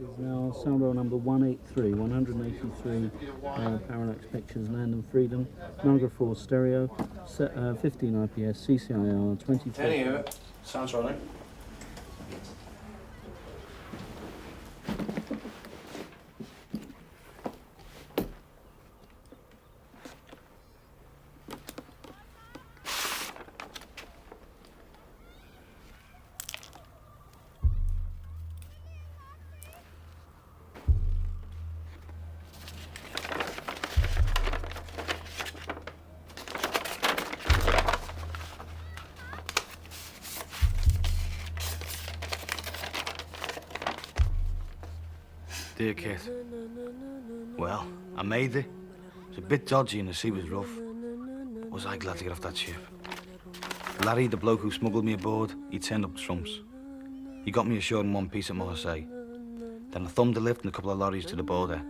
This is now sound roll number 183, 183 Parallax Pictures, Land and Freedom, Niagara Falls stereo, 15 IPS, CCIR, 24. Anyway, sounds rolling. Dear Kit. Well, I made it. It was a bit dodgy and the sea was rough. Was I glad to get off that ship? Larry, the bloke who smuggled me aboard, he turned up trumps. He got me ashore in one piece at Marseille. Then I thumbed a lift and a couple of lorries to the border.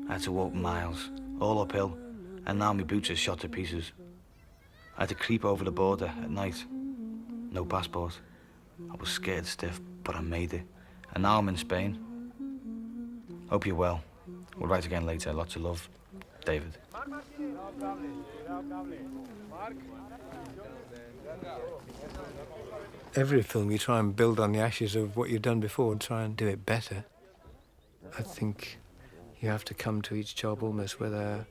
I had to walk miles, all uphill, and now my boots are shot to pieces. I had to creep over the border at night. No passport. I was scared stiff, but I made it. And now I'm in Spain. Hope you're well. We'll write again later. Lots of love. David. Every film you try and build on the ashes of what you've done before and try and do it better. I think you have to come to each job almost with a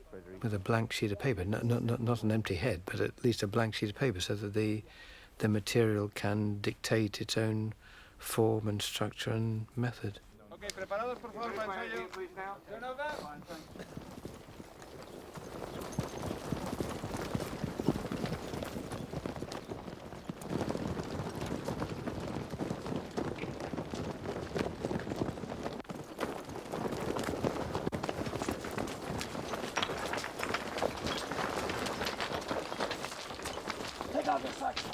blank sheet of paper, not an empty head, but at least a blank sheet of paper, so that the material can dictate its own form and structure and method. Okay, preparados por favor para ensayo. Turn over. Take out this section.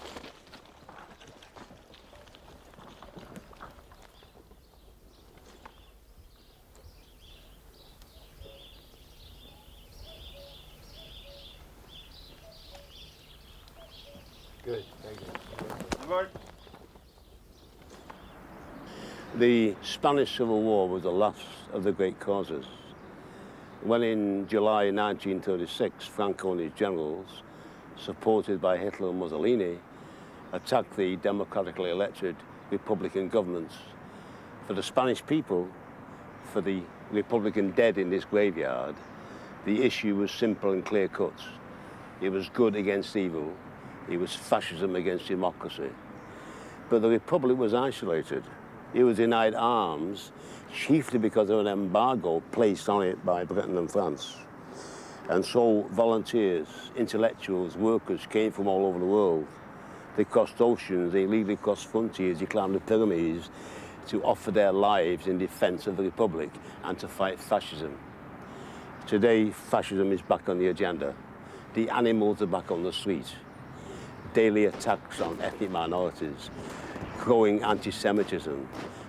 Good, very good. The Spanish Civil War was the last of the great causes. When in July 1936, Franco and his generals, supported by Hitler and Mussolini, attacked the democratically elected Republican governments. For the Spanish people, for the Republican dead in this graveyard, the issue was simple and clear-cut. It was good against evil. It was fascism against democracy. But the Republic was isolated. It was denied arms, chiefly because of an embargo placed on it by Britain and France. And so volunteers, intellectuals, workers came from all over the world. They crossed oceans, they illegally crossed frontiers, they climbed the pyramids to offer their lives in defense of the Republic and to fight fascism. Today, fascism is back on the agenda. The animals are back on the street. Daily attacks on ethnic minorities, growing anti-Semitism,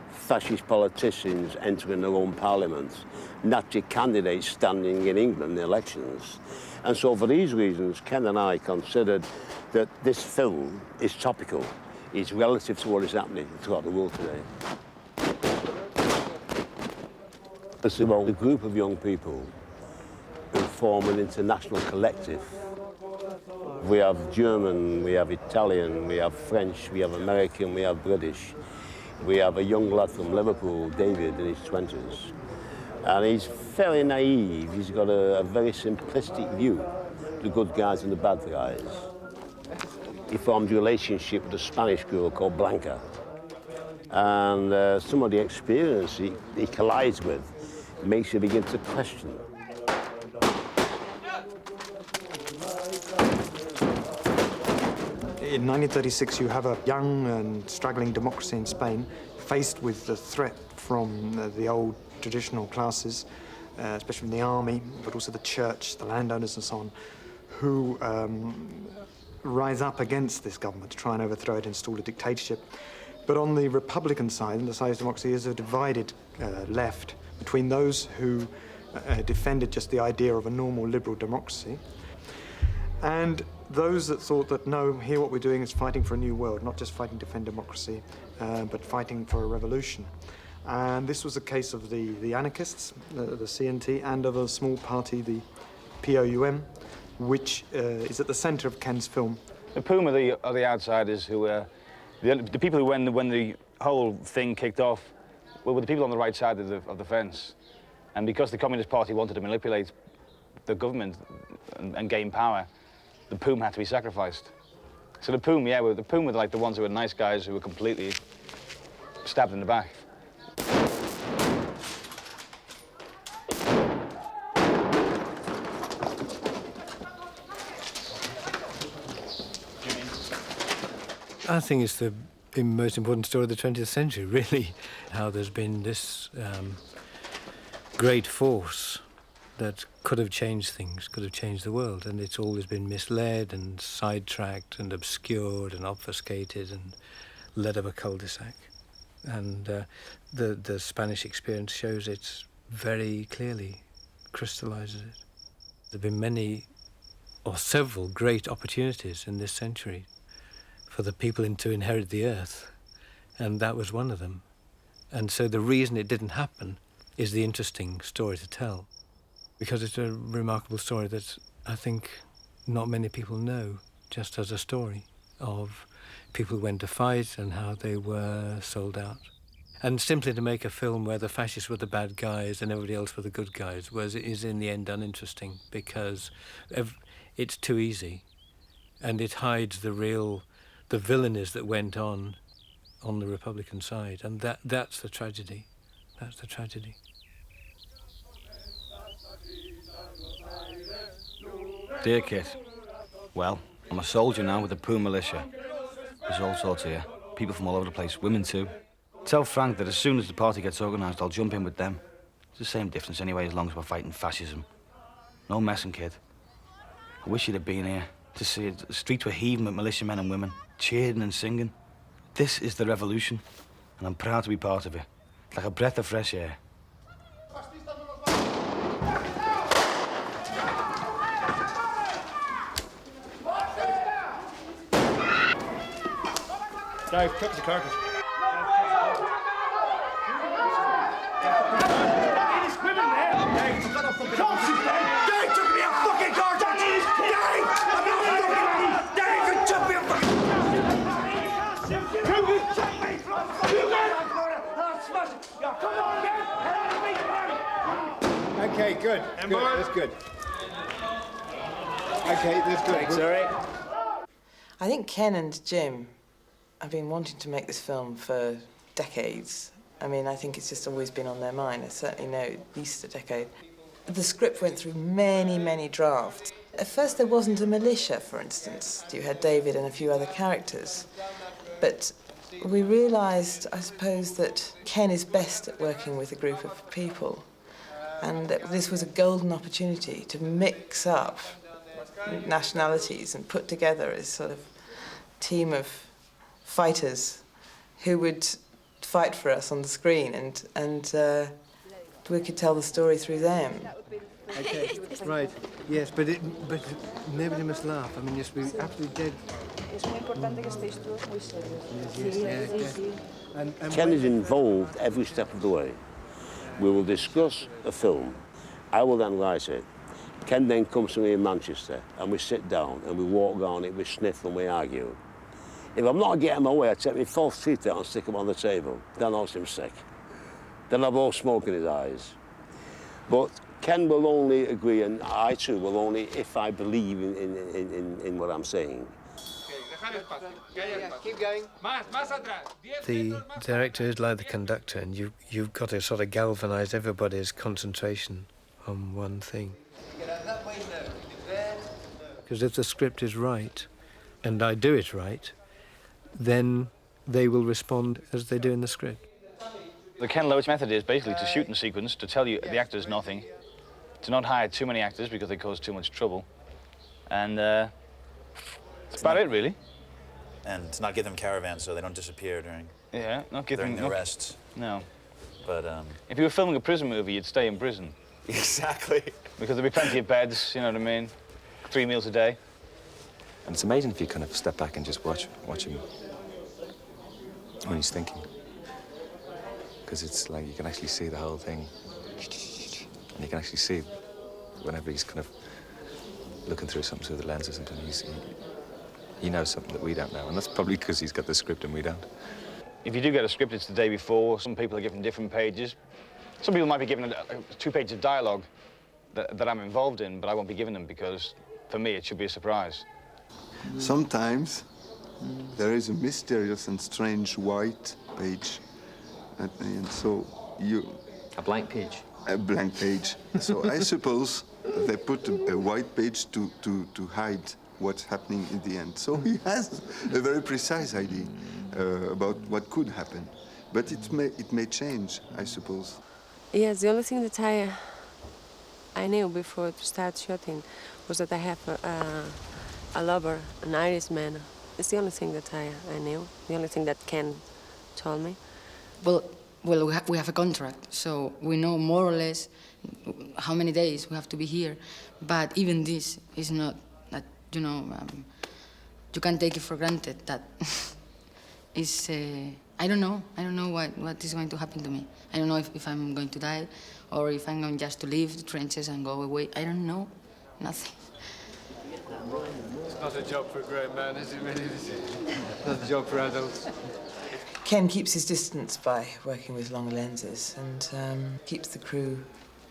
fascist politicians entering their own parliaments, Nazi candidates standing in England in elections. And so for these reasons, Ken and I considered that this film is topical, is relative to what is happening throughout the world today. It's about a group of young people who form an international collective. We have German, we have Italian, we have French, we have American, we have British. We have a young lad from Liverpool, David, in his 20s. And he's fairly naive. He's got a very simplistic view, the good guys and the bad guys. He formed a relationship with a Spanish girl called Blanca. And some of the experience he collides with makes you begin to question. In 1936, you have a young and struggling democracy in Spain faced with the threat from the old traditional classes, especially from the army, but also the church, the landowners and so on, who rise up against this government to try and overthrow it, install a dictatorship. But on the Republican side, and the side of democracy, is a divided left between those who defended just the idea of a normal liberal democracy and those that thought that, no, here what we're doing is fighting for a new world, not just fighting to defend democracy, but fighting for a revolution. And this was a case of the anarchists, the CNT, and of a small party, the POUM, which is at the centre of Ken's film. The POUM are the outsiders who were the people who, when the whole thing kicked off, were the people on the right side of the fence. And because the Communist Party wanted to manipulate the government and gain power, the POUM had to be sacrificed. So the POUM, yeah, the POUM were like the ones who were nice guys who were completely stabbed in the back. I think it's the most important story of the 20th century, really, how there's been this great force that could have changed things, could have changed the world, and it's always been misled and sidetracked and obscured and obfuscated and led up a cul-de-sac. And the Spanish experience shows it very clearly, crystallises it. There have been many or several great opportunities in this century for the people to inherit the earth, and that was one of them. And so the reason it didn't happen is the interesting story to tell, because it's a remarkable story that I think not many people know, just as a story of people who went to fight and how they were sold out. And simply to make a film where the fascists were the bad guys and everybody else were the good guys is in the end uninteresting, because it's too easy, and it hides the villainies that went on the Republican side, and that's the tragedy. That's the tragedy. Dear Kit, well, I'm a soldier now with the POUM militia. There's all sorts here, people from all over the place, women too. Tell Frank that as soon as the party gets organised, I'll jump in with them. It's the same difference anyway, as long as we're fighting fascism. No messing, kid. I wish you'd have been here to see it. The streets were heaving with militiamen and women, cheering and singing. This is the revolution, and I'm proud to be part of it. It's like a breath of fresh air. Dave, touch the carpet. Okay, good. Good. That's good. Okay, that's good. Thanks, Eric. I think Ken and Jim have been wanting to make this film for decades. I mean, I think it's just always been on their mind. I certainly know at least a decade. The script went through many, many drafts. At first, there wasn't a militia, for instance. You had David and a few other characters. But we realised, I suppose, that Ken is best at working with a group of people. And that this was a golden opportunity to mix up nationalities and put together a sort of team of fighters who would fight for us on the screen, and we could tell the story through them. Okay, right. Yes, but nobody must laugh. I mean, just be absolutely dead. Yes. Ken is involved every step of the way. We will discuss a film. I will then write it. Ken then comes to me in Manchester, and we sit down and we walk on it, we sniff and we argue. If I'm not getting my way, I take my false teeth out and stick them on the table. Then I'll seem sick. Then I'll blow smoke in his eyes. But Ken will only agree, and I too will only if I believe in what I'm saying. Keep going. The director is like the conductor, and you've got to sort of galvanise everybody's concentration on one thing. Because if the script is right, and I do it right, then they will respond as they do in the script. The Ken Loach method is basically to shoot in sequence, to tell you the actors nothing, to not hire too many actors because they cause too much trouble, and that's about it, really. And to not give them caravans so they don't disappear during the arrests. No. But if you were filming a prison movie, you'd stay in prison. Exactly. Because there'd be plenty of beds, you know what I mean? 3 meals a day. And it's amazing if you kind of step back and just watch him when he's thinking. because it's like you can actually see the whole thing. And you can actually see whenever he's kind of looking through something through the lens or something, he knows something that we don't know. And that's probably because he's got the script and we don't. If you do get a script, it's the day before. Some people are given different pages. Some people might be given 2 pages of dialogue that I'm involved in, but I won't be giving them because, for me, it should be a surprise. Sometimes there is a mysterious and strange white page, and so you... A blank page? A blank page. So I suppose they put a white page to hide what's happening in the end. So he has a very precise idea about what could happen. But it may change, I suppose. Yes, the only thing that I knew before to start shooting was that I have a lover, an Irishman. It's the only thing that I knew, the only thing that Ken told me. Well, we have a contract, so we know more or less how many days we have to be here. But even this is not that, you know, you can take it for granted that is, I don't know what is going to happen to me. I don't know if I'm going to die or if I'm going just to leave the trenches and go away. I don't know, nothing. It's not a job for a great man, is it really? It's not a job for adults. Ken keeps his distance by working with long lenses and keeps the crew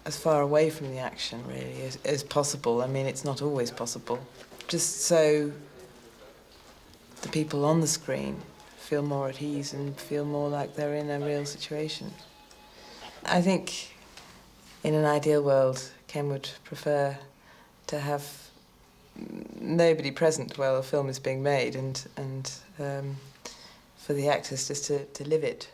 as far away from the action, really, as possible. I mean, it's not always possible. Just so the people on the screen feel more at ease and feel more like they're in a real situation. I think in an ideal world, Ken would prefer to have nobody present while a film is being made and for the actors just to live it.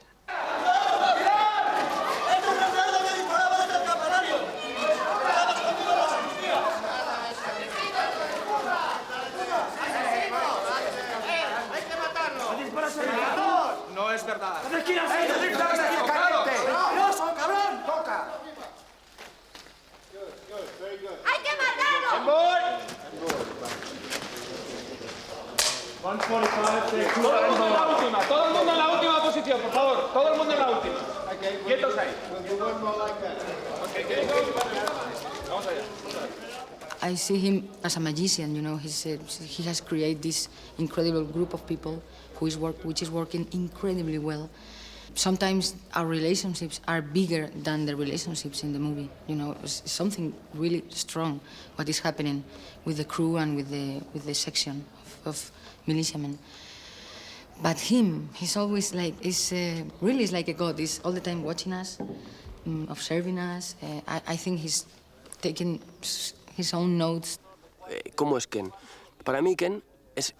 No es verdad. ¡Hay que matarlo! 145. Todo el mundo en la última. Todo el mundo en la última posición, por favor. Todo el mundo en la última. Quietos ahí. Vamos allá. I see him as a magician, you know. He has created this incredible group of people which is working incredibly well. Sometimes our relationships are bigger than the relationships in the movie. You know, it's something really strong what is happening with the crew and with the section of militiamen. But he's always like, really is like a god. He's all the time watching us, observing us. I think he's taking his own notes. ¿Cómo es Ken? Para mí Ken es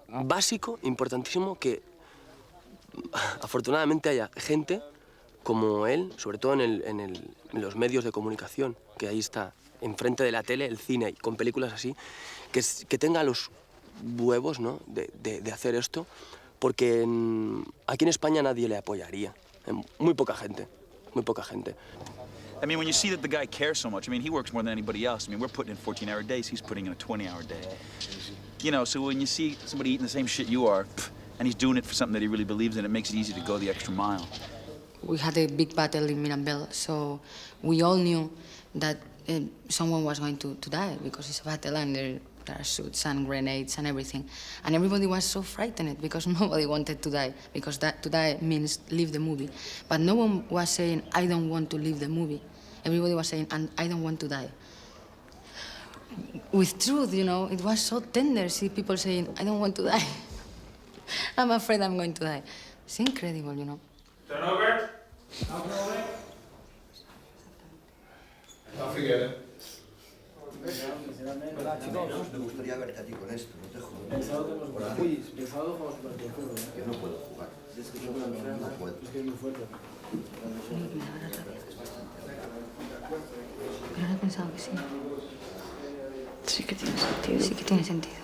básico, importantísimo que afortunadamente haya gente como él, sobre todo en los medios de comunicación, que ahí está, enfrente de la tele, el cine, con películas así, que tenga los huevos, ¿no?, de hacer esto, porque aquí en España nadie le apoyaría. Muy poca gente, muy poca gente. I mean, when you see that the guy cares so much, I mean, he works more than anybody else. I mean, we're putting in 14-hour days, he's putting in a 20-hour day. You know, so when you see somebody eating the same shit you are, and he's doing it for something that he really believes in, it makes it easy to go the extra mile. We had a big battle in Mirambel, so we all knew that someone was going to die because it's a battle and there are shoots and grenades and everything. And everybody was so frightened because nobody wanted to die, because to die means leave the movie. But no one was saying, I don't want to leave the movie. Everybody was saying, and I don't want to die. With truth, you know, it was so tender, see people saying, I don't want to die. I'm afraid I'm going to die. It's incredible, you know. Turn over. Don't forget it. Me gustaría verte allí con esto, no te jodas. Uy, el sábado jugamos contra el Perro. Yo no puedo jugar. Es que no puedo. Es que es muy fuerte. Pero no he pensado que sí. Sí que tiene sentido. Sí que tiene sentido.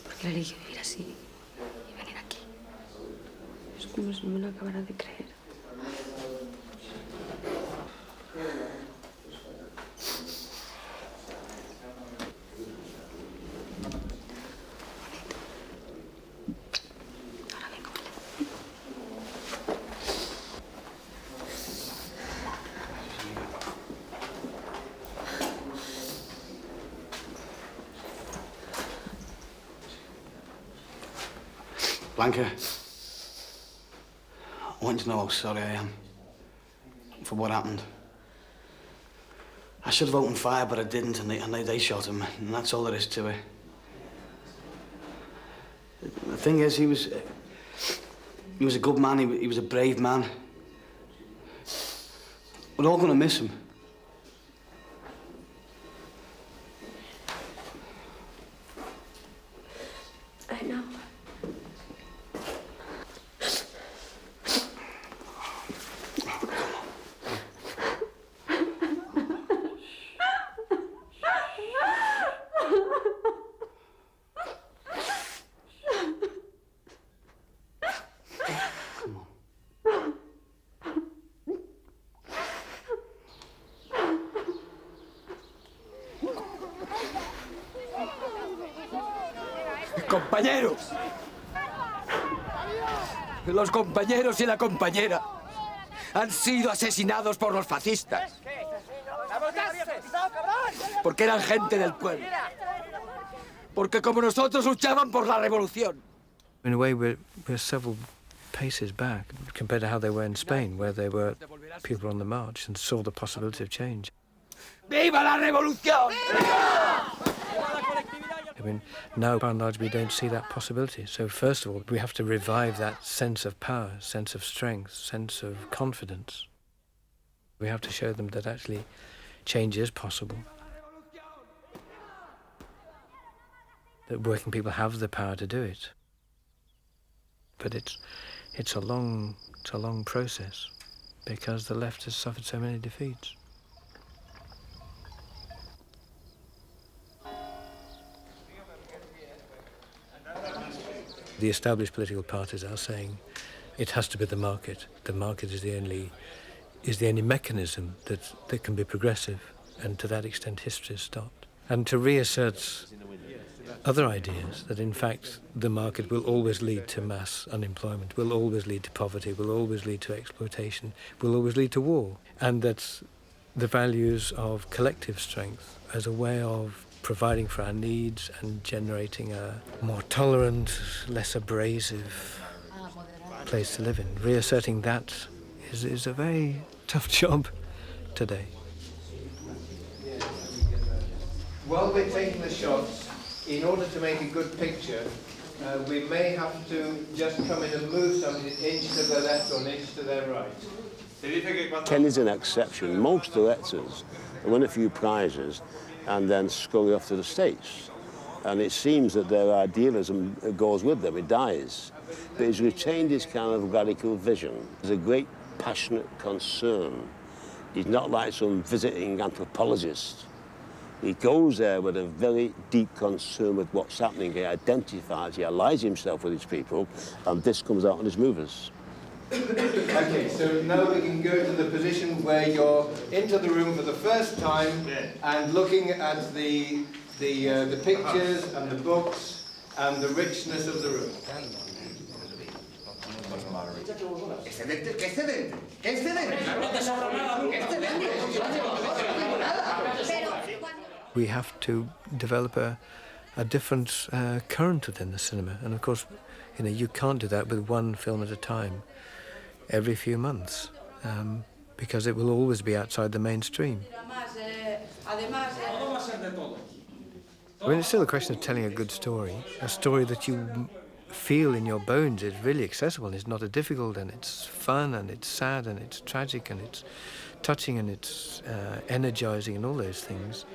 Porque él eligió vivir así y venir aquí. Es como si no me lo acabara de creer. Blanca, I want you to know how sorry I am for what happened. I should have opened fire, but I didn't, and they shot him, and that's all there is to it. The thing is, he was a good man, he was a brave man. We're all gonna miss him. I know. Compañeros. Los compañeros y la compañera han sido asesinados por los fascistas. Porque eran gente del pueblo. Porque como nosotros luchaban por la revolución. In a way, we're several paces back compared to how they were in Spain, where they were people on the march and saw the possibility of change. ¡Viva la revolución! I mean, now, by and large, we don't see that possibility. So first of all, we have to revive that sense of power, sense of strength, sense of confidence. We have to show them that actually change is possible. That working people have the power to do it. But it's a long process because the left has suffered so many defeats. The established political parties are saying it has to be the market. The market is the only mechanism that can be progressive, and to that extent history has stopped. And to reassert other ideas that in fact the market will always lead to mass unemployment, will always lead to poverty, will always lead to exploitation, will always lead to war, and that the values of collective strength as a way of providing for our needs and generating a more tolerant, less abrasive place to live in. Reasserting that is a very tough job today. While we're taking the shots, in order to make a good picture, we may have to just come in and move something an inch to the left or an inch to the right. Ken is an exception. Most directors win a few prizes and then scurry off to the States. And it seems that their idealism goes with them, it dies. But he's retained his kind of radical vision. There's a great passionate concern. He's not like some visiting anthropologist. He goes there with a very deep concern with what's happening. He identifies, he allies himself with his people, and this comes out in his movies. Okay, so now we can go to the position where you're into the room for the first time and looking at the pictures and the books and the richness of the room. We have to develop a different current within the cinema, and of course, you can't do that with one film at a time, every few months, because it will always be outside the mainstream. I mean, it's still a question of telling a good story, a story that you feel in your bones is really accessible, and it's not difficult, and it's fun, and it's sad, and it's tragic, and it's touching, and it's energizing, and all those things.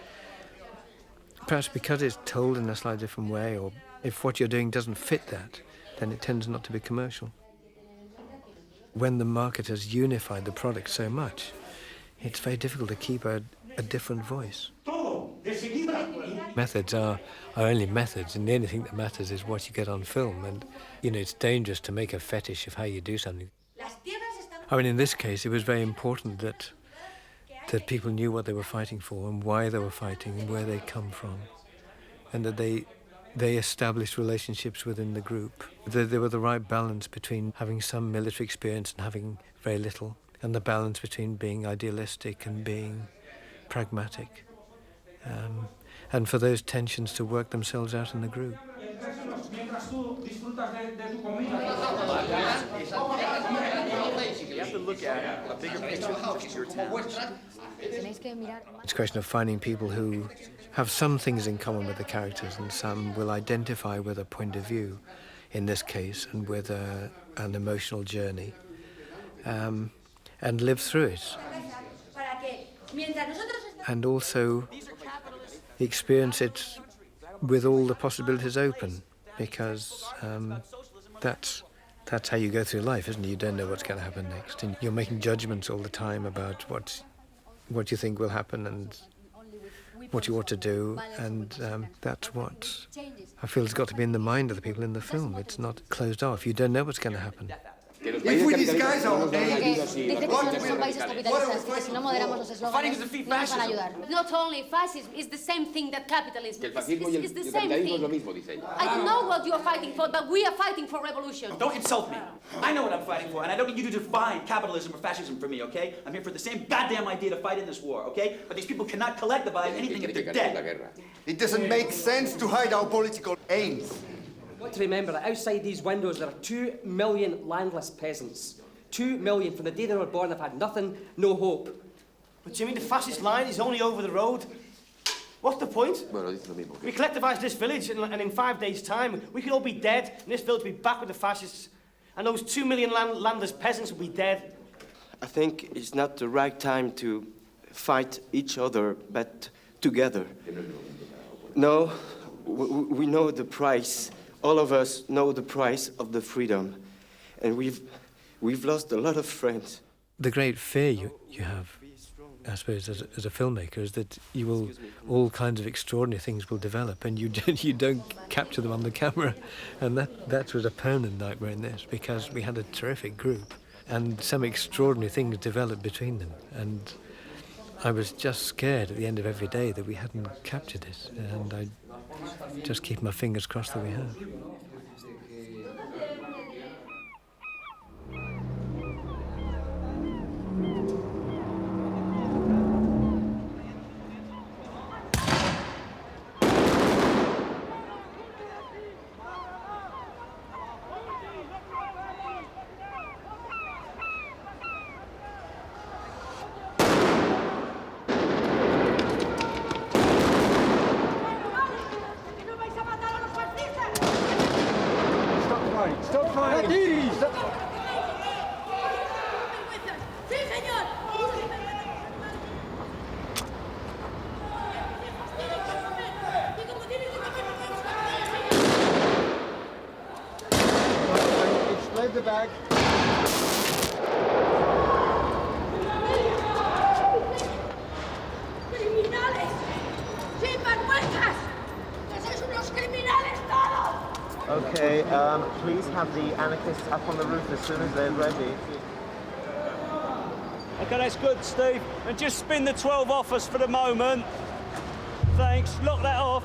Perhaps because it's told in a slightly different way, or if what you're doing doesn't fit that, then it tends not to be commercial. When the market has unified the product so much, it's very difficult to keep a different voice. Methods are only methods, and the only thing that matters is what you get on film, and it's dangerous to make a fetish of how you do something. I mean, in this case, it was very important that people knew what they were fighting for and why they were fighting and where they come from, and that they established relationships within the group. There were the right balance between having some military experience and having very little, and the balance between being idealistic and being pragmatic, and for those tensions to work themselves out in the group. frutas de tu comida. You have to look at a bigger picture than just your town. It's a question of finding people who have some things in common with the characters and some will identify with a point of view, in this case, and with an emotional journey, and live through it. And also experience it with all the possibilities open, because that's how you go through life, isn't it? You don't know what's going to happen next, and you're making judgments all the time about what you think will happen and what you ought to do, and that's what I feel has got to be in the mind of the people in the film. It's not closed off. You don't know what's going to happen. If we disguise our Fighting is not only fascism, it's the same thing that capitalism. It's the same thing. I don't know what you are fighting for, but we are fighting for revolution. Don't insult me. I know what I'm fighting for, and I don't need you to define capitalism or fascism for me, okay? I'm here for the same goddamn idea to fight in this war, okay? But these people cannot collectivize anything if they're dead. It doesn't make sense to hide our political aims. You've got to remember that outside these windows there are 2 million landless peasants. 2 million. From the day they were born, they've had nothing, no hope. But Jimmy, the fascist line is only over the road. What's the point? We collectivise this village, and in 5 days' time, we could all be dead, and this village will be back with the fascists, and those 2 million landless peasants will be dead. I think it's not the right time to fight each other, but together. No, we know the price. All of us know the price of the freedom, and we've lost a lot of friends. The great fear you have, I suppose, as a filmmaker, is that all kinds of extraordinary things will develop, and you don't capture them on the camera, and that was a permanent nightmare in this, because we had a terrific group, and some extraordinary things developed between them, and I was just scared at the end of every day that we hadn't captured it, and I just keep my fingers crossed that we have. Load the bag. ¡Criminales! ¡Sin vergüenzas! ¡Que sois unos criminales todos! Okay, please have the anarchists up on the roof as soon as they're ready. Okay, that's good, Steve. And just spin the 12 off us for the moment. Thanks. Lock that off.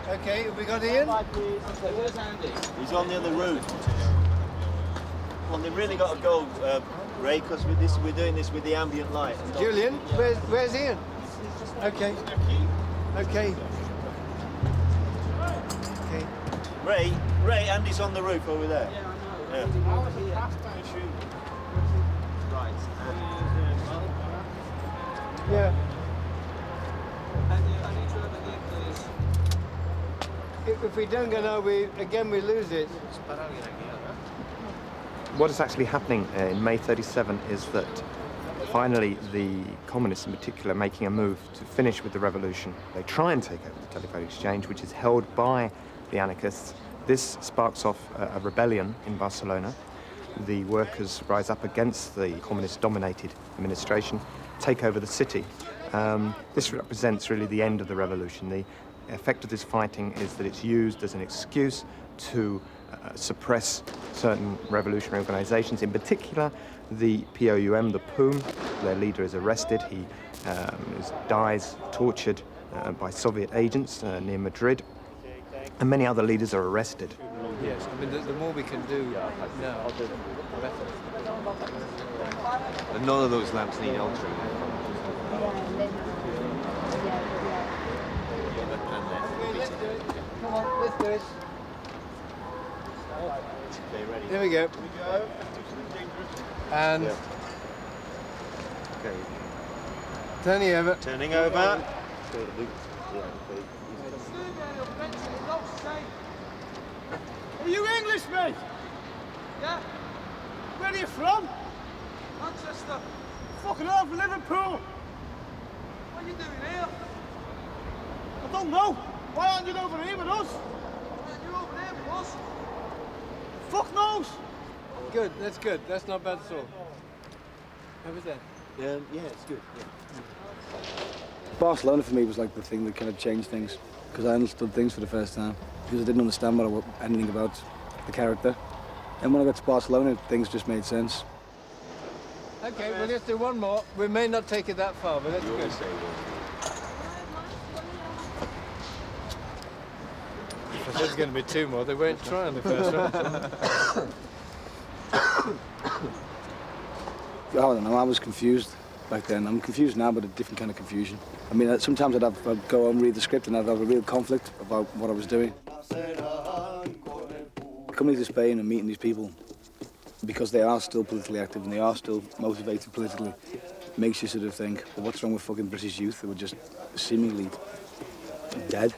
Okay, have we got Ian? Where's Andy? He's on the other route. Well, they've really got to go, Ray, because we're doing this with the ambient light. Julian, where's Ian? Okay. Okay. Okay. Ray, Andy's on the roof over there. Yeah. Right. Yeah. If we don't go now, we lose it. What is actually happening in May 37 is that finally the communists in particular are making a move to finish with the revolution. They try and take over the telephone exchange, which is held by the anarchists. This sparks off a rebellion in Barcelona. The workers rise up against the communist-dominated administration, take over the city. This represents really the end of the revolution. The effect of this fighting is that it's used as an excuse to suppress certain revolutionary organizations, in particular the POUM, the POUM. Their leader is arrested. He dies tortured by Soviet agents near Madrid, and many other leaders are arrested. Yes, I mean, the more we can do now, the better. And none of those lamps need altering. Come on, let's do it. Okay, ready. Here we go. And Okay. turning over. Turning over. Are you English, mate? Yeah. Where are you from? Manchester. Fucking hell, from Liverpool. What are you doing here? I don't know. Why aren't you over here with us? Why aren't you over there with us? Fuck knows. Good, that's good. That's not bad at all. How was that? Yeah, it's good. Yeah. Barcelona for me was like the thing that kind of changed things, because I understood things for the first time, because I didn't understand anything about the character. And when I got to Barcelona, things just made sense. Okay, well, let's do one more. We may not take it that far, but that's good. If there's going to be two more, they won't try on the first one. I don't know, I was confused back then. I'm confused now, but a different kind of confusion. I mean, sometimes I'd go home, read the script, and I'd have a real conflict about what I was doing. Coming to Spain and meeting these people, because they are still politically active and they are still motivated politically, makes you sort of think, well, what's wrong with fucking British youth who are just seemingly dead?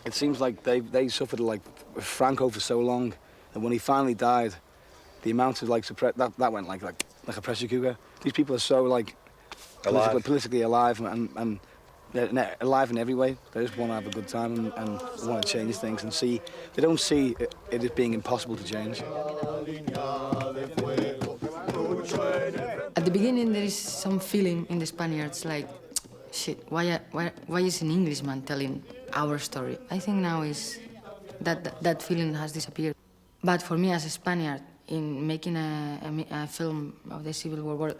It seems like they suffered like Franco for so long, and when he finally died, the amount of like that went like a pressure cooker. These people are so like politically alive and they're alive in every way. They just want to have a good time and want to change things and see. They don't see it as being impossible to change. At the beginning, there is some feeling in the Spaniards like, shit, why is an Englishman telling our story? I think now is that feeling has disappeared. But for me as a Spaniard, in making a film of the Civil War,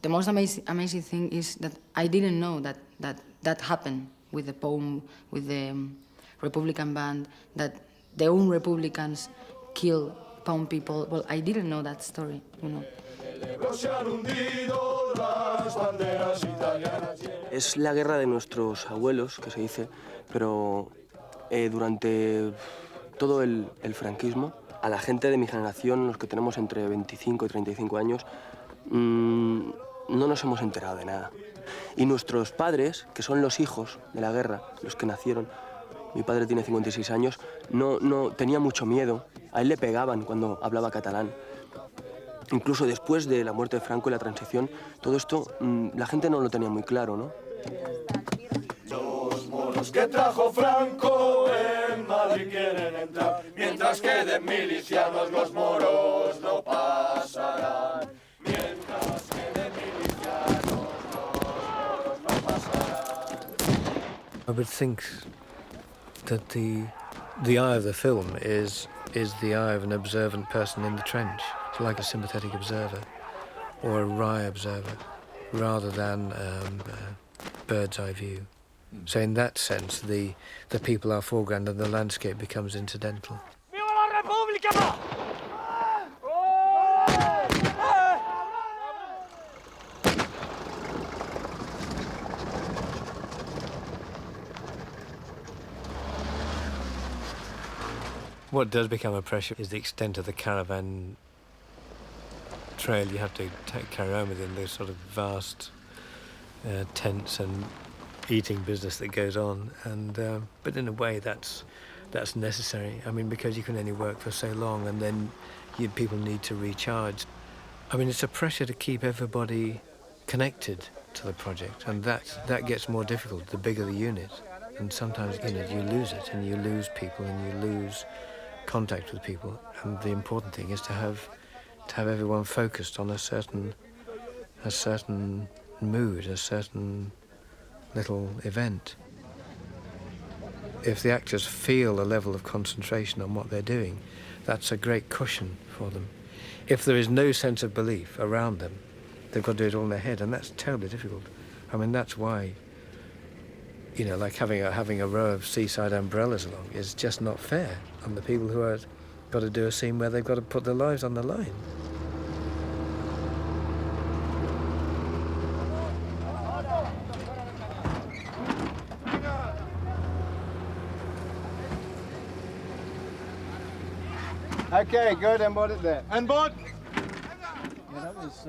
the most amazing thing is that I didn't know that happened with the poem, with the Republican band, that their own Republicans kill pound people. Well, I didn't know that story, you know. Es la guerra de nuestros abuelos, que se dice, pero durante todo el franquismo, a la gente de mi generación, los que tenemos entre 25 y 35 años, no nos hemos enterado de nada. Y nuestros padres, que son los hijos de la guerra, los que nacieron, mi padre tiene 56 años, no tenía mucho miedo. A él le pegaban cuando hablaba catalán. Incluso después de la muerte de Franco y la transición, todo esto la gente no lo tenía muy claro, ¿no? Los moros que trajo Franco en Madrid quieren entrar, mientras queden milicianos los moros no pasarán. Mientras queden milicianos los moros no pasarán. I would think that the eye of the film is the eye of an observant person in the trench. It's like a sympathetic observer or a wry observer rather than a bird's eye view. So in that sense, the people are foreground and the landscape becomes incidental. ¡Viva la República! What does become a pressure is the extent of the caravan trail you have to carry on within, those sort of vast tents and eating business that goes on. And but in a way that's necessary. I mean, because you can only work for so long, and then people need to recharge. I mean, it's a pressure to keep everybody connected to the project, and that gets more difficult the bigger the unit. And sometimes you lose it, and you lose people, and you lose contact with people. And the important thing is to have everyone focused on a certain mood, a certain little event. If the actors feel a level of concentration on what they're doing, that's a great cushion for them. If there is no sense of belief around them, they've got to do it all in their head, and that's terribly difficult. I mean, that's why, like having a row of seaside umbrellas along is just not fair on the people who have got to do a scene where they've got to put their lives on the line. Okay, good, and board it there. And board! Yeah, that was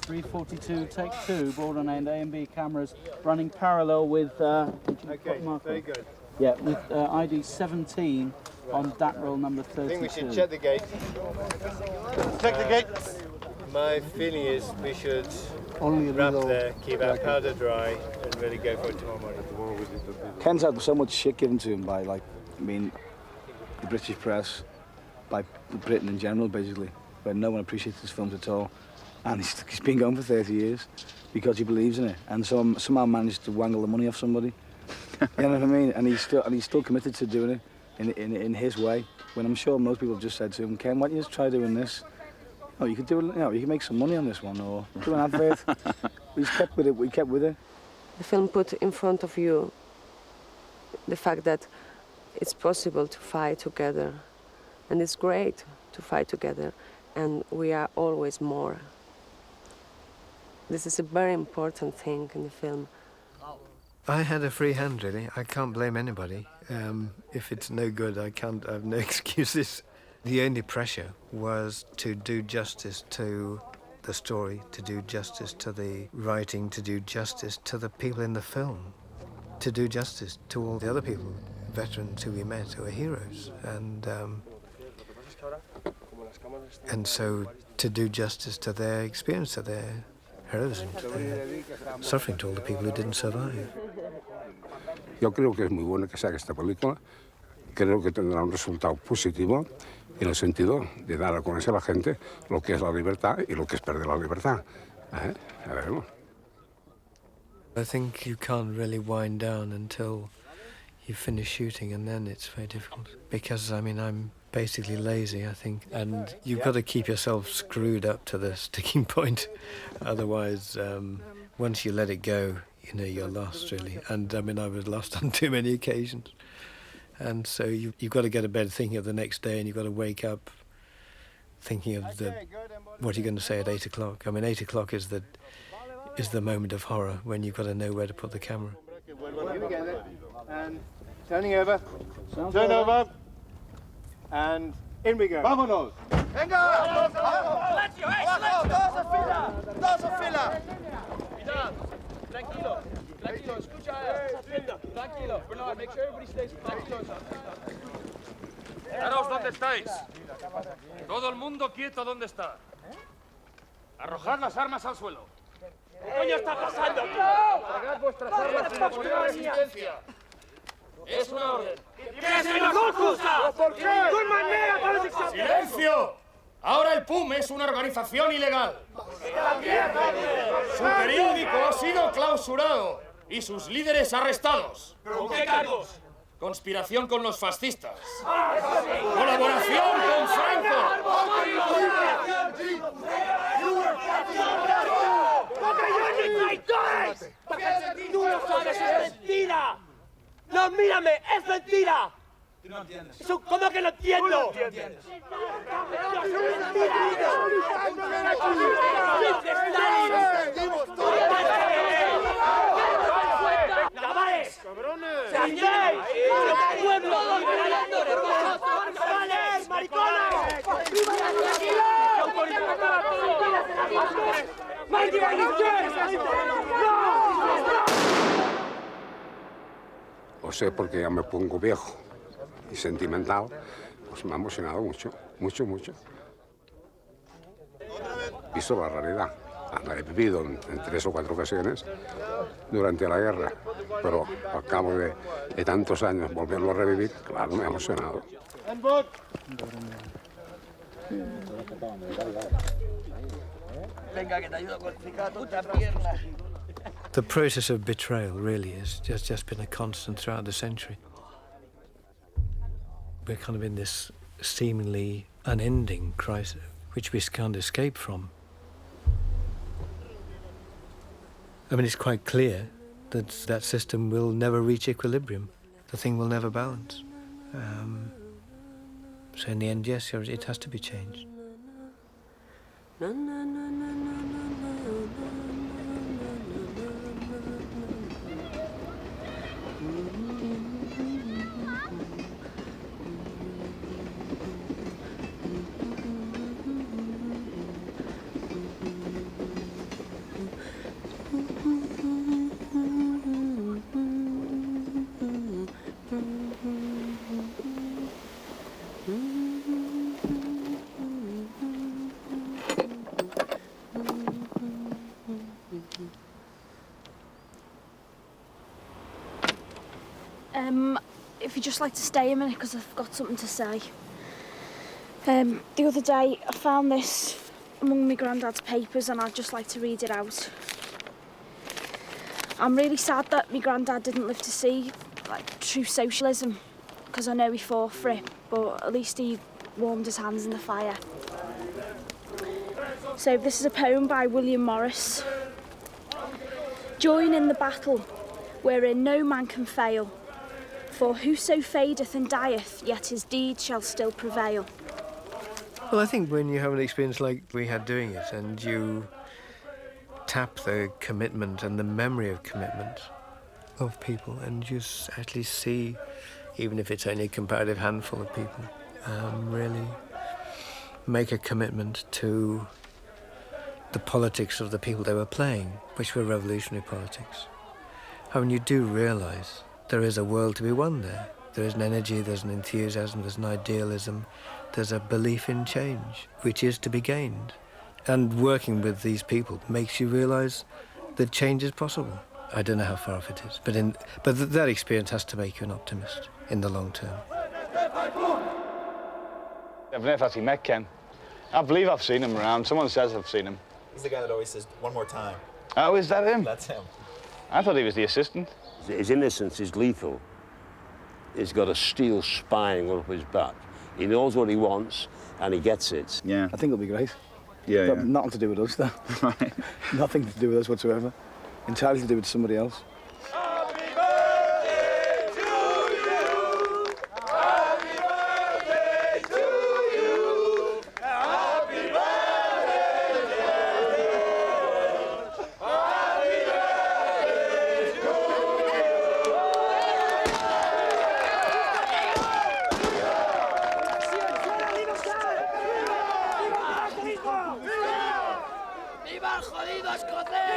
342, take 2, board on end, A and B cameras running parallel with... Okay, very good. Yeah, with ID 17 on DAT roll number 32. I think we should check the gate. Check the gate! My feeling is we should wrap there, keep our powder dry, and really go for it tomorrow morning. Ken's had so much shit given to him by, the British press, by Britain in general, basically, where no one appreciates his films at all. And he's been going for 30 years because he believes in it, and somehow managed to wangle the money off somebody. You know what I mean? And he's still committed to doing it in his way. When I'm sure most people have just said to him, Ken, why don't you just try doing this? Oh, you could do it. You can make some money on this one, or do an advert. We kept with it. We kept with it. The film put in front of you the fact that it's possible to fight together, and it's great to fight together, and we are always more. This is a very important thing in the film. I had a free hand, really. I can't blame anybody. If it's no good, I have no excuses. The only pressure was to do justice to the story, to do justice to the writing, to do justice to the people in the film, to do justice to all the other people, veterans who we met, who are heroes. And so to do justice to their experience, to their heroism, to their suffering, to all the people who didn't survive. Yo creo que es muy bueno que se haga esta película. Creo que tendrá un resultado positivo en el sentido de dar a conocer a la gente lo que es la libertad y lo que es perder la libertad. Ya veremos. I think you can't really wind down until you finish shooting, and then it's very difficult. Because, I'm basically lazy, I think, and you've got to keep yourself screwed up to the sticking point. Otherwise, once you let it go, you're lost, really. And, I was lost on too many occasions. And so you've got to go to bed thinking of the next day, and you've got to wake up thinking of what you're going to say at 8 o'clock. 8 o'clock is the moment of horror, when you've got to know where to put the camera. Here we go then. And turning over. Turn over. And in we go. Vámonos. Venga! Silencio, silencio! Todos a fila! Todos a fila! Mirad, tranquilo, escucha, tranquilo. Bernard, make sure everybody stays tranquilo. Quedaos donde estáis. Todo el mundo quieto donde está. Arrojad las armas al suelo. ¿Qué coño está pasando? Cargad vuestras armas y poner la resistencia. Es una orden. ¿Qué es una confusa? ¿Por qué? ¡Silencio! Ahora el PUM es una organización ilegal. Su periódico ha sido clausurado y sus líderes arrestados. ¿Con qué cargos? Conspiración con los fascistas. Colaboración con Franco. ¡Porque yo ni traidores! ¡Tú lo sabes, es mentira! ¡No, mírame, es mentira! Tú no entiendes. ¿Cómo que no entiendo? No entiendes. ¡Cabales! ¡Cabrones! ¡Pueblo! ¡Cabales! ¡Maricones! O sea, porque ya me pongo viejo y sentimental, pues me ha emocionado mucho, mucho, mucho. Visto la realidad. La he vivido en 3 o 4 ocasiones durante la guerra, pero al cabo de tantos años volverlo a revivir, claro, me ha emocionado. Venga, que te ayudo con otra pierna. The process of betrayal really has just been a constant throughout the century. We're kind of in this seemingly unending crisis, which we can't escape from. It's quite clear that that system will never reach equilibrium. The thing will never balance. So in the end, yes, it has to be changed. if you'd just like to stay a minute, because I've got something to say. The other day, I found this among my granddad's papers, and I'd just like to read it out. I'm really sad that my granddad didn't live to see, true socialism, because I know he fought for it, but at least he warmed his hands in the fire. So this is a poem by William Morris. Join in the battle, wherein no man can fail, for whoso fadeth and dieth, yet his deed shall still prevail. Well, I think when you have an experience like we had doing it, and you tap the commitment and the memory of commitment of people, and you actually see, even if it's only a comparative handful of people, really make a commitment to the politics of the people they were playing, which were revolutionary politics. I mean, you do realise there is a world to be won there. There is an energy, there's an enthusiasm, there's an idealism, there's a belief in change, which is to be gained. And working with these people makes you realise that change is possible. I don't know how far off it is, but that experience has to make you an optimist in the long term. I've never actually met Ken. I believe I've seen him around. Someone says I've seen him. He's the guy that always says, one more time. Oh, is that him? That's him. I thought he was the assistant. His innocence is lethal. He's got a steel spine up his back. He knows what he wants, and he gets it. Yeah. I think it'll be great. Yeah, Got nothing to do with us, though. Right. Nothing to do with us whatsoever. Entirely to do with somebody else. ¡Viva el jodido escocés!